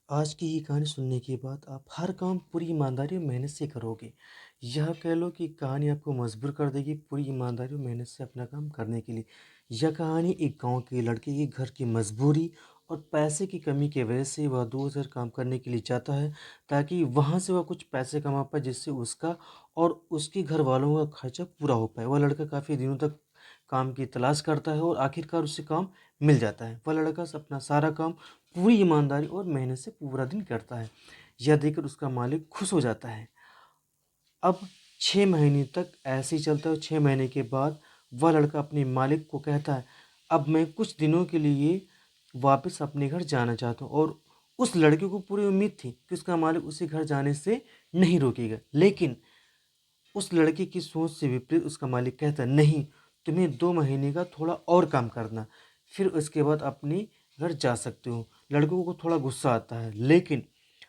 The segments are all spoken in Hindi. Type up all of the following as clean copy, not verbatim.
आज की ये कहानी सुनने के बाद आप हर काम पूरी ईमानदारी और मेहनत से करोगे। यह कह लो कि कहानी आपको मजबूर कर देगी पूरी ईमानदारी और मेहनत से अपना काम करने के लिए। यह कहानी एक गांव के लड़के की घर की मजबूरी और पैसे की कमी की वजह से वह दूर काम करने के लिए जाता है, ताकि वहां से वह कुछ पैसे कमा पाए, जिससे उसका और उसके घर वालों का खर्चा पूरा हो पाए। वह लड़का काफ़ी दिनों तक काम की तलाश करता है और आखिरकार उसे काम मिल जाता है। वह लड़का अपना सारा काम पूरी ईमानदारी और मेहनत से पूरा दिन करता है। यह देखकर उसका मालिक खुश हो जाता है। अब 6 महीने तक ऐसे ही चलता है। 6 महीने के बाद वह लड़का अपने मालिक को कहता है, अब मैं कुछ दिनों के लिए वापस अपने घर जाना चाहता हूँ। और उस लड़के को पूरी उम्मीद थी कि उसका मालिक उसे घर जाने से नहीं रोकेगा, लेकिन उस लड़के की सोच से विपरीत उसका मालिक कहता है, नहीं, तुम्हें 2 महीने का थोड़ा और काम करना, फिर उसके बाद अपने घर जा सकते हो। लड़कों को थोड़ा गुस्सा आता है, लेकिन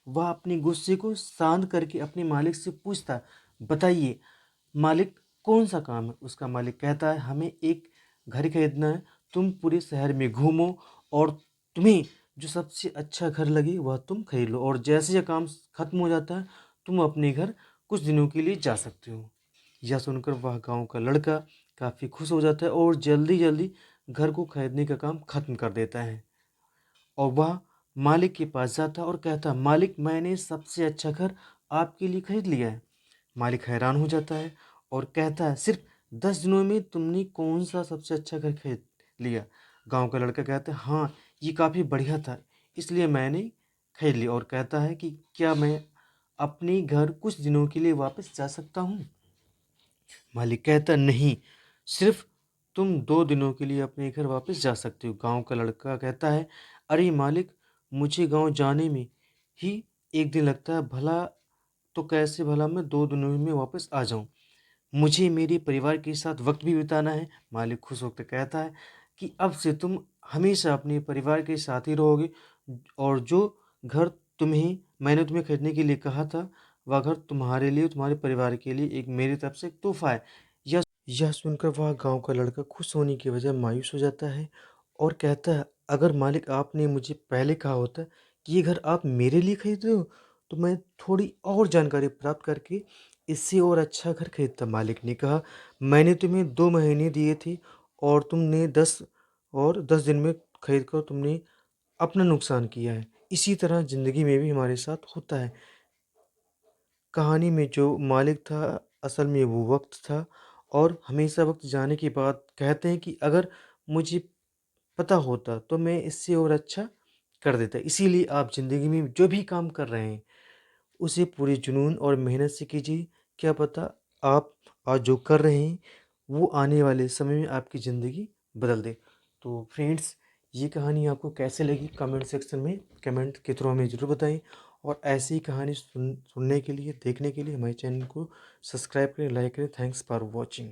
वह अपने गुस्से को शांत करके अपने मालिक से पूछता है, बताइए मालिक, कौन सा काम है। उसका मालिक कहता है, हमें एक घर खरीदना है, तुम पूरे शहर में घूमो और तुम्हें जो सबसे अच्छा घर लगे वह तुम खरीद लो, और जैसे यह काम खत्म हो जाता है तुम अपने घर कुछ दिनों के लिए जा सकते हो। यह सुनकर वह गांव का लड़का काफ़ी खुश हो जाता है और जल्दी जल्दी घर को खरीदने का काम खत्म कर देता है। और वह मालिक के पास जाता है और कहता है, मालिक, मैंने सबसे अच्छा घर आपके लिए खरीद लिया है। मालिक हैरान हो जाता है और कहता है, सिर्फ 10 दिनों में तुमने कौन सा सबसे अच्छा घर खरीद लिया। गांव का लड़का कहता है, हाँ, ये काफ़ी बढ़िया था, इसलिए मैंने खरीद लिया। और कहता है कि क्या मैं अपने घर कुछ दिनों के लिए वापस जा सकता हूँ। मालिक कहता, नहीं, सिर्फ तुम 2 दिनों के लिए अपने घर वापस जा सकते हो। गांव का लड़का कहता है, अरे मालिक, मुझे गांव जाने में ही एक दिन लगता है, भला तो कैसे भला मैं 2 दिनों में वापस आ जाऊं। मुझे मेरे परिवार के साथ वक्त भी बिताना है। मालिक खुश होकर कहता है कि अब से तुम हमेशा अपने परिवार के साथ ही रहोगे, और जो घर तुम्हें मैंने तुम्हें खरीदने के लिए कहा था, वह घर तुम्हारे लिए, तुम्हारे परिवार के लिए एक मेरी तरफ से एक तोहफा है। यह सुनकर वह गांव का लड़का खुश होने की वजह मायूस हो जाता है और कहता है, अगर मालिक आपने मुझे पहले कहा होता कि ये घर आप मेरे लिए खरीद रहे हो, तो मैं थोड़ी और जानकारी प्राप्त करके इससे और अच्छा घर खरीदता। मालिक ने कहा, मैंने तुम्हें 2 महीने दिए थे और तुमने 10 दिन में खरीद कर तुमने अपना नुकसान किया है। इसी तरह ज़िंदगी में भी हमारे साथ होता है। कहानी में जो मालिक था, असल में वो वक्त था। और हमेशा वक्त जाने के बाद कहते हैं कि अगर मुझे पता होता तो मैं इससे और अच्छा कर देता। इसीलिए आप ज़िंदगी में जो भी काम कर रहे हैं उसे पूरे जुनून और मेहनत से कीजिए। क्या पता आप आज जो कर रहे हैं वो आने वाले समय में आपकी ज़िंदगी बदल दे। तो फ्रेंड्स, ये कहानी आपको कैसे लगी कमेंट सेक्शन में कमेंट के थ्रू हमें ज़रूर बताएं। और ऐसी ही कहानी सुनने के लिए, देखने के लिए हमारे चैनल को सब्सक्राइब करें, लाइक करें। Thanks for watching.